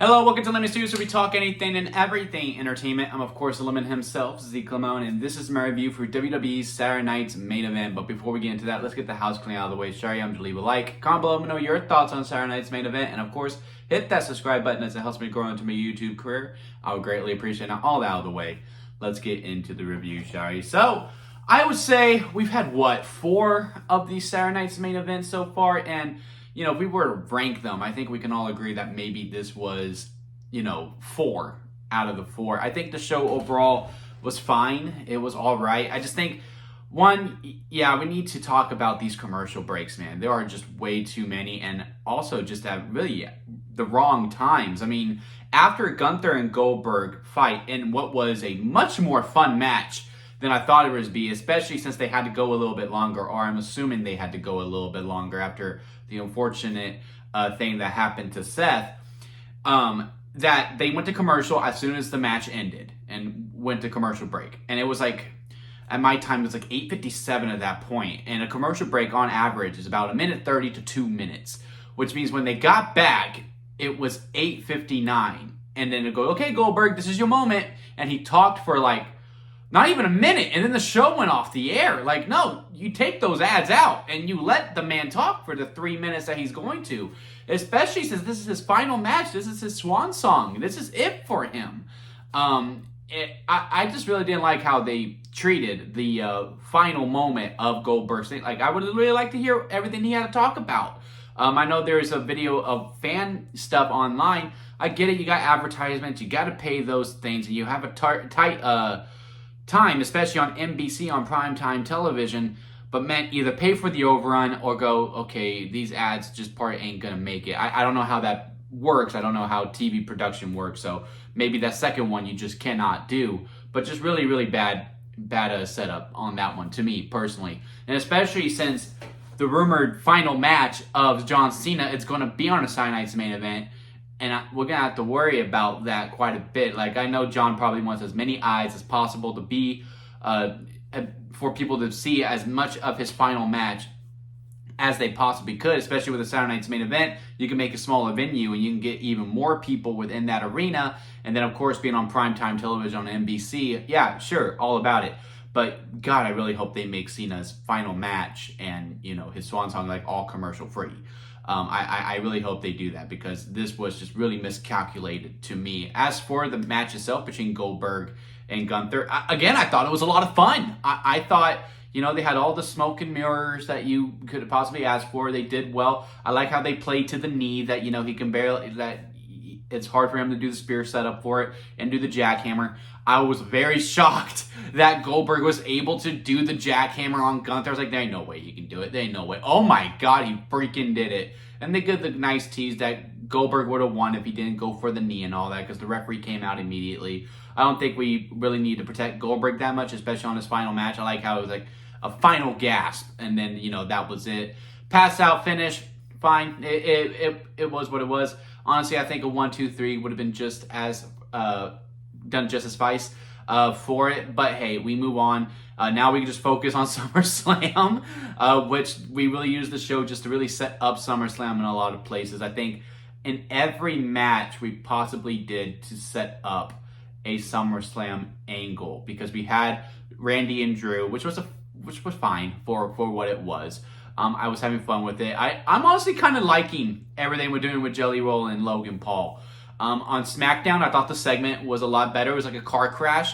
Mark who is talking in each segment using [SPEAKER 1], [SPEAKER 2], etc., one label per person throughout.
[SPEAKER 1] Hello, welcome to Lemon Studios, where we talk anything and everything entertainment. I'm, of course, Lemon himself, Zeke Lemon, and this is my review for WWE's Saturday Night's main event. But before we get into that, let's get the house clean out of the way. Sorry, I'm to leave a like. Comment below, let me know your thoughts on Saturday Night's main event. And, of course, hit that subscribe button as it helps me grow into my YouTube career. I would greatly appreciate it. Now, all that out of the way, let's get into the review, shall So, I would say we've had, 4 of these Saturday Night's main events so far, and if we were to rank them, I think we can all agree that maybe this was, 4 out of the 4. I think the show overall was fine. It was all right. I just think, we need to talk about these commercial breaks, man. There are just way too many, and also just at really the wrong times. I mean, after Gunther and Goldberg fight in what was a much more fun match than I thought it would be, especially since they had to go a little bit longer, or I'm assuming they had to go a little bit longer after the unfortunate thing that happened to Seth, that they went to commercial as soon as the match ended and went to commercial break. And it was like, at my time, it was like 8:57 at that point. And a commercial break on average is about 1:30 to 2 minutes, which means when they got back, it was 8:59. And then it go, okay, Goldberg, this is your moment. And he talked for like, not even a minute, and then the show went off the air. Like, no, you take those ads out, and you let the man talk for the 3 minutes that he's going to. Especially since this is his final match. This is his swan song. This is it for him. I just really didn't like how they treated the final moment of Goldberg's thing. Like, I would really like to hear everything he had to talk about. I know there's a video of fan stuff online. I get it. You got advertisements. You got to pay those things, and you have a tight time, especially on NBC, on primetime television, but meant either pay for the overrun or go, okay, these ads just part ain't gonna make it. I don't know how that works. I don't know how TV production works, so maybe that second one you just cannot do. But just really, really bad setup on that one, to me, personally. And especially since the rumored final match of John Cena, it's gonna be on a Saturday Night's main event, and we're going to have to worry about that quite a bit. Like, I know John probably wants as many eyes as possible to be, for people to see as much of his final match as they possibly could, especially with the Saturday Night's main event. You can make a smaller venue and you can get even more people within that arena. And then, of course, being on primetime television on NBC, yeah, sure, all about it. But, God, I really hope they make Cena's final match and, his swan song, like, all commercial free. I really hope they do that, because this was just really miscalculated to me. As for the match itself between Goldberg and Gunther, again, I thought it was a lot of fun. I thought, they had all the smoke and mirrors that you could possibly ask for. They did well. I like how they played to the knee, that, he can barely, that it's hard for him to do the spear setup for it and do the jackhammer. I was very shocked that Goldberg was able to do the jackhammer on Gunther. I was like, there ain't no way he can do it. There ain't no way. Oh my God, he freaking did it. And they get the nice tease that Goldberg would have won if he didn't go for the knee and all that, because the referee came out immediately. I don't think we really need to protect Goldberg that much, especially on his final match. I like how it was like a final gasp, and then, that was it. Pass out finish, fine. It was what it was. Honestly, I think a 1, 2, 3 would have been just as done just as spice for it. But hey, we move on. Now we can just focus on SummerSlam, which we really use the show just to really set up SummerSlam in a lot of places. I think in every match we possibly did to set up a SummerSlam angle, because we had Randy and Drew, which was fine for what it was. I was having fun with it. I'm honestly kind of liking everything we're doing with Jelly Roll and Logan Paul. On SmackDown, I thought the segment was a lot better. It was like a car crash.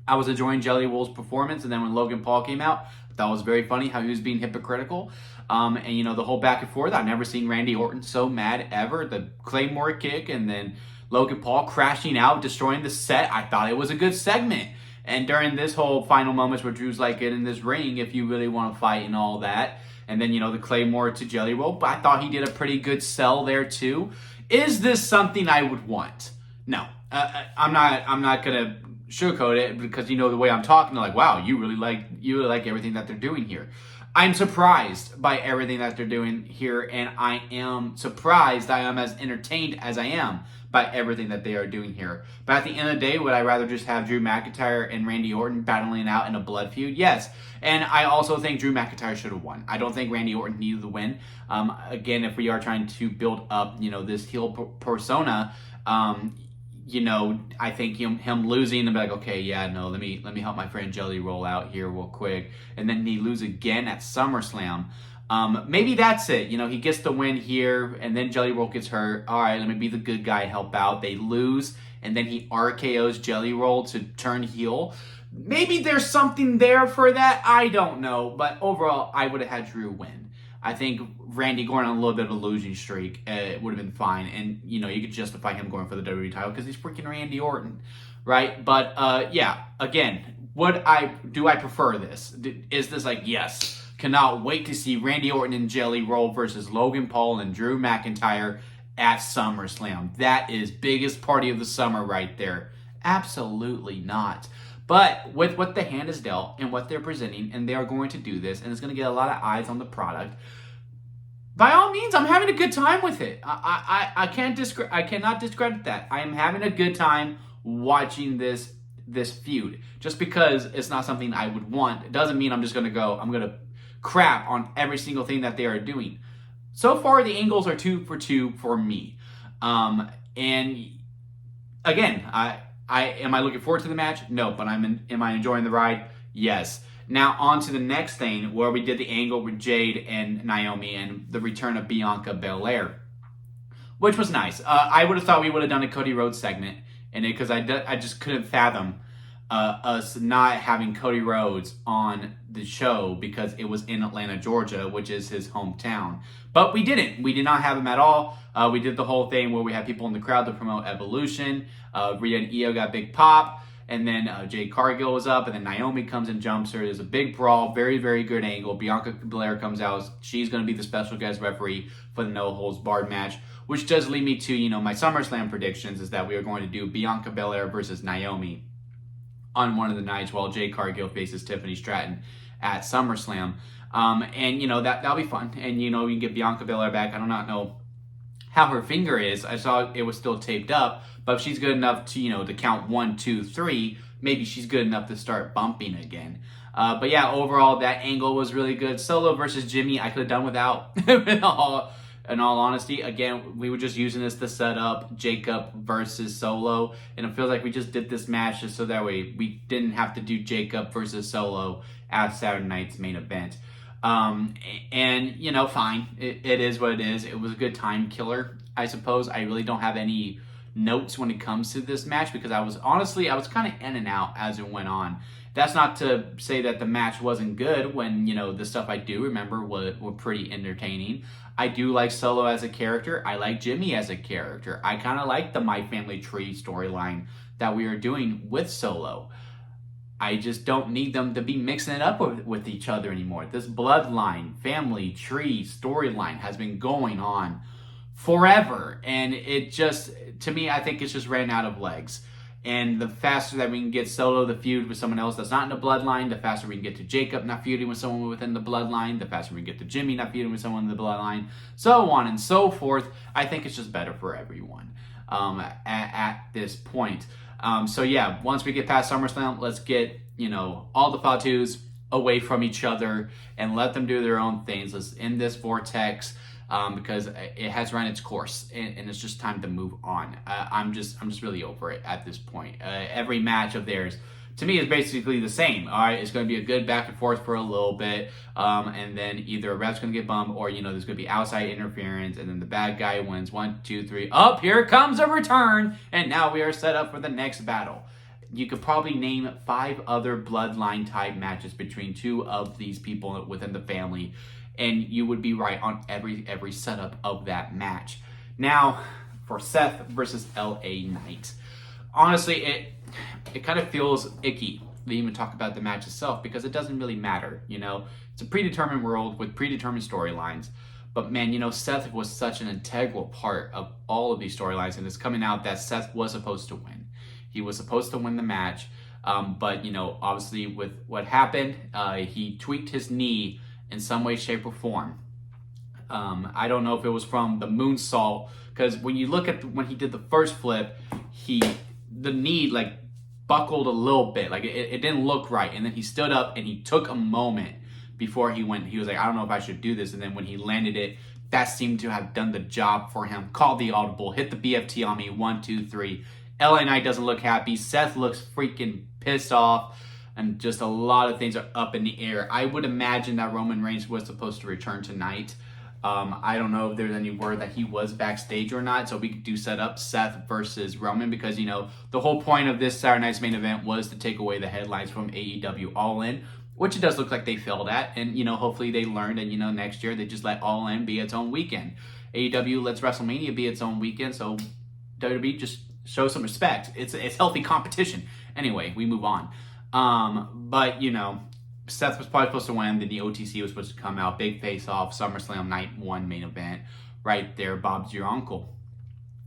[SPEAKER 1] I was enjoying Jelly Roll's performance, and then when Logan Paul came out, that was very funny how he was being hypocritical. And the whole back and forth. I've never seen Randy Orton so mad ever. The Claymore kick, and then Logan Paul crashing out, destroying the set. I thought it was a good segment. And during this whole final moments where Drew's like, get in this ring if you really want to fight and all that. And then, the Claymore to Jelly Roll. But I thought he did a pretty good sell there too. Is this something I would want? No. I'm not going to sugarcoat it, because the way I'm talking, like, wow, you really like everything that they're doing here. I'm surprised by everything that they're doing here, and I am surprised I am as entertained as I am by everything that they are doing here. But at the end of the day, would I rather just have Drew McIntyre and Randy Orton battling out in a blood feud? Yes. And I also think Drew McIntyre should have won. I don't think Randy Orton needed the win. Again, if we are trying to build up, this heel persona, I think him losing and be like, okay, yeah, no, let me help my friend Jelly roll out here real quick, and then he lose again at SummerSlam. Maybe that's it. He gets the win here, and then Jelly Roll gets hurt. All right, let me be the good guy, help out. They lose, and then he RKO's Jelly Roll to turn heel. Maybe there's something there for that. I don't know, but overall, I would have had Drew win. I think Randy going on a little bit of a losing streak would have been fine. And, you could justify him going for the WWE title because he's freaking Randy Orton, right? But, again, do I prefer this? Is this like, yes, cannot wait to see Randy Orton and Jelly Roll versus Logan Paul and Drew McIntyre at SummerSlam. That is biggest party of the summer right there. Absolutely not. But with what the hand is dealt and what they're presenting, and they are going to do this, and it's going to get a lot of eyes on the product, by all means, I'm having a good time with it. I cannot discredit that. I am having a good time watching this feud. Just because it's not something I would want, it doesn't mean I'm just going to crap on every single thing that they are doing. So far, the angles are 2 for 2 for me. And again, am I looking forward to the match? No, but am I enjoying the ride? Yes. Now on to the next thing, where we did the angle with Jade and Naomi and the return of Bianca Belair, which was nice. I would have thought we would have done a Cody Rhodes segment in it because I just couldn't fathom us not having Cody Rhodes on the show because it was in Atlanta, Georgia, which is his hometown. But we didn't. We did not have him at all. We did the whole thing where we had people in the crowd to promote Evolution. Rhea and Io got big pop. And then Jade Cargill was up, and then Naomi comes and jumps her. There's a big brawl, very, very good angle. Bianca Belair comes out. She's going to be the special guest referee for the No Holds Barred match, which does lead me to, my SummerSlam predictions is that we are going to do Bianca Belair versus Naomi on one of the nights while Jade Cargill faces Tiffany Stratton at SummerSlam. And, that'll be fun. And, you can get Bianca Belair back. I do not know how her finger is. I saw it was still taped up, but if she's good enough to, to count 1, 2, 3, maybe she's good enough to start bumping again. But yeah, overall, that angle was really good. Solo versus Jimmy, I could have done without, in all honesty. Again, we were just using this to set up Jacob versus Solo, and it feels like we just did this match just so that way we didn't have to do Jacob versus Solo at Saturday night's main event. And, fine. It is what it is. It was a good time killer, I suppose. I really don't have any notes when it comes to this match because I was kind of in and out as it went on. That's not to say that the match wasn't good when, the stuff I do remember were pretty entertaining. I do like Solo as a character. I like Jimmy as a character. I kind of like the My Family Tree storyline that we are doing with Solo. I just don't need them to be mixing it up with each other anymore. This bloodline, family, tree storyline has been going on forever. And it just, to me, I think it's just ran out of legs. And the faster that we can get Solo the feud with someone else that's not in the bloodline, the faster we can get to Jacob not feuding with someone within the bloodline, the faster we can get to Jimmy not feuding with someone in the bloodline, so on and so forth. I think it's just better for everyone at this point. So yeah, once we get past SummerSlam, let's get, all the Fatus away from each other and let them do their own things. Let's end this vortex because it has run its course and it's just time to move on. I'm just really over it at this point. Every match of theirs, to me, is basically the same. All right, it's going to be a good back and forth for a little bit, and then either a ref's going to get bumped or, there's going to be outside interference, and then the bad guy wins. 1, 2, 3. Up, here comes a return, and now we are set up for the next battle. You could probably name 5 other bloodline-type matches between 2 of these people within the family, and you would be right on every setup of that match. Now, for Seth versus LA Knight. Honestly, it kind of feels icky to even talk about the match itself because it doesn't really matter, It's a predetermined world with predetermined storylines. But man, Seth was such an integral part of all of these storylines, and it's coming out that Seth was supposed to win. He was supposed to win the match, but obviously with what happened, he tweaked his knee in some way, shape, or form. I don't know if it was from the moonsault, because when you look at when he did the first flip, the knee like buckled a little bit, like it didn't look right, and then he stood up and he took a moment before he went. He was like, I don't know if I should do this, and then when he landed it, that seemed to have done the job for him. Called the audible, hit the BFT on me, 1, 2, 3. LA Knight doesn't look happy. Seth looks freaking pissed off. And just a lot of things are up in the air. I would imagine that Roman Reigns was supposed to return tonight. I don't know if there's any word that he was backstage or not, so we do set up Seth versus Roman, because, you know, the whole point of this Saturday night's main event was to take away the headlines from AEW All In, which it does look like they failed at. And, you know, hopefully they learned, and, you know, next year they just let All In be its own weekend. AEW lets WrestleMania be its own weekend, so WWE just show some respect. It's healthy competition. Anyway, we move on. But, you know, Seth was probably supposed to win, then the OTC was supposed to come out, big face-off, SummerSlam Night 1 main event, right there, Bob's your uncle.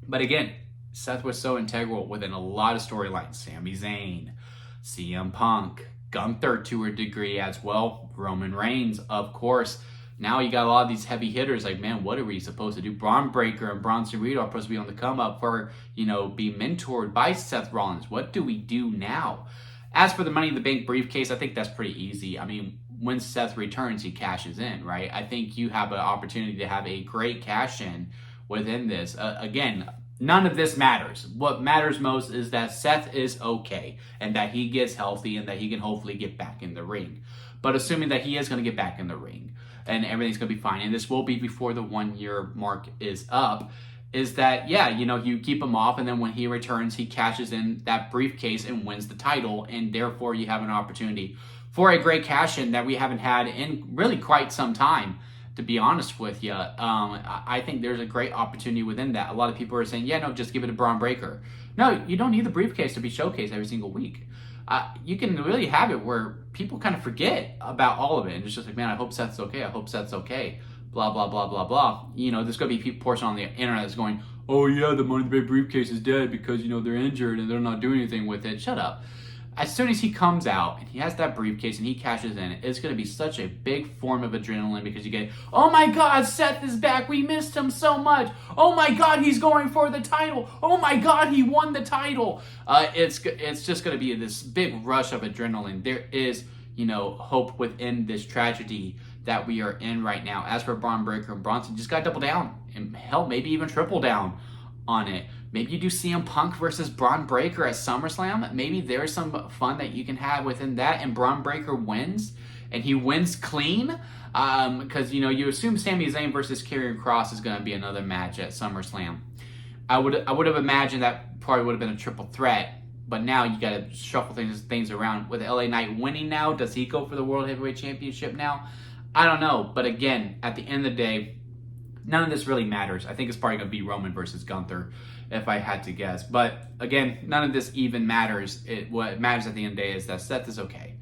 [SPEAKER 1] But again, Seth was so integral within a lot of storylines. Sami Zayn, CM Punk, Gunther to a degree as well, Roman Reigns, of course. Now you got a lot of these heavy hitters, like, man, what are we supposed to do? Braun Breaker and Bronson Reed are supposed to be on the come up for, you know, be mentored by Seth Rollins. What do we do now? As for the Money in the Bank briefcase, I think that's pretty easy. I mean, when Seth returns, he cashes in, right? I think you have an opportunity to have a great cash in within this. Again, none of this matters. What matters most is that Seth is okay, and that he gets healthy, and that he can hopefully get back in the ring. But assuming that he is going to get back in the ring, and everything's going to be fine, and this will be before the 1 year mark is up, is that, yeah, you know, you keep him off, and then when he returns, he cashes in that briefcase and wins the title, and therefore you have an opportunity for a great cash-in that we haven't had in really quite some time, to be honest with you. I think there's a great opportunity within that. A lot of people are saying, yeah, no, just give it to Braun Breaker. No, you don't need the briefcase to be showcased every single week. You can really have it where people kind of forget about all of it, and it's just like, man, I hope Seth's okay, I hope Seth's okay. Blah, blah, blah, blah, blah. You know, there's going to be a portion on the internet that's going, oh, yeah, the Money in the Bank briefcase is dead because, you know, they're injured and they're not doing anything with it. Shut up. As soon as he comes out and he has that briefcase and he cashes in, it's going to be such a big form of adrenaline, because you get, oh, my God, Seth is back. We missed him so much. Oh, my God, he's going for the title. Oh, my God, he won the title. It's just going to be this big rush of adrenaline. There is, you know, hope within this tragedy that we are in right now. As for Braun Breaker and Bronson, just got to double down, and hell, maybe even triple down on it. Maybe you do CM Punk versus Braun Breaker at SummerSlam. Maybe there's some fun that you can have within that, and Braun Breaker wins, and he wins clean, because, you know, you assume Sami Zayn versus Karrion Kross is going to be another match at SummerSlam. I would have imagined that probably would have been a triple threat, but now you got to shuffle things around. With LA Knight winning now, does he go for the World Heavyweight Championship now? I don't know, but again, at the end of the day, none of this really matters. I think it's probably going to be Roman versus Gunther, if I had to guess. But again, none of this even matters. What matters at the end of the day is that Seth is okay,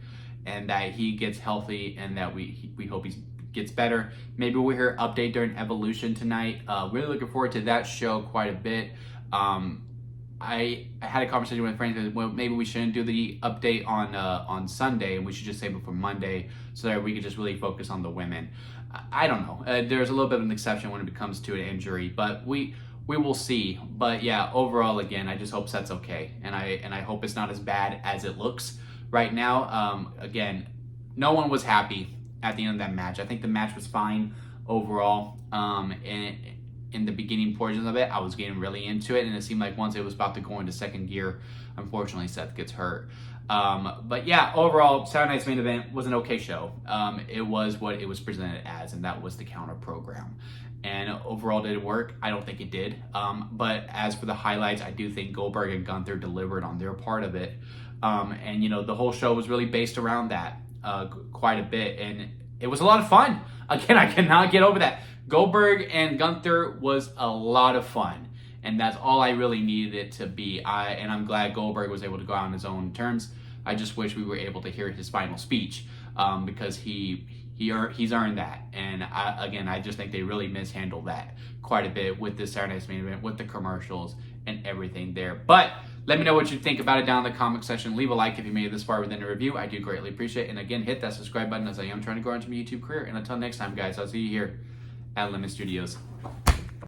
[SPEAKER 1] and that he gets healthy, and that we hope he gets better. Maybe we'll hear an update during Evolution tonight. Really looking forward to that show quite a bit. I had a conversation with friends that, well, maybe we shouldn't do the update on Sunday, and we should just save it for Monday so that we could just really focus on the women. I don't know. There's a little bit of an exception when it comes to an injury, but we will see. But yeah, overall, again, I just hope Seth's okay, and I hope it's not as bad as it looks right now. Again, no one was happy at the end of that match. I think the match was fine overall. In the beginning portions of it, I was getting really into it, and it seemed like once it was about to go into second gear, unfortunately, Seth gets hurt. But yeah, overall, Saturday night's main event was an okay show. It was what it was presented as, and that was the counter program. And overall, did it work? I don't think it did. But as for the highlights, I do think Goldberg and Gunther delivered on their part of it. And, you know, the whole show was really based around that quite a bit, and it was a lot of fun. Again, I cannot get over that. Goldberg and Gunther was a lot of fun, and that's all I really needed it to be. And I'm glad Goldberg was able to go out on his own terms. I just wish we were able to hear his final speech, because he's earned that. And I just think they really mishandled that quite a bit with this Saturday night's main event, with the commercials and everything there. But Let me know what you think about it down in the comment section. Leave a like if you made it this far within the review. I do greatly appreciate it. And again, hit that subscribe button as I am trying to grow into my YouTube career. And until next time, guys, I'll see you here at Lemon Studios.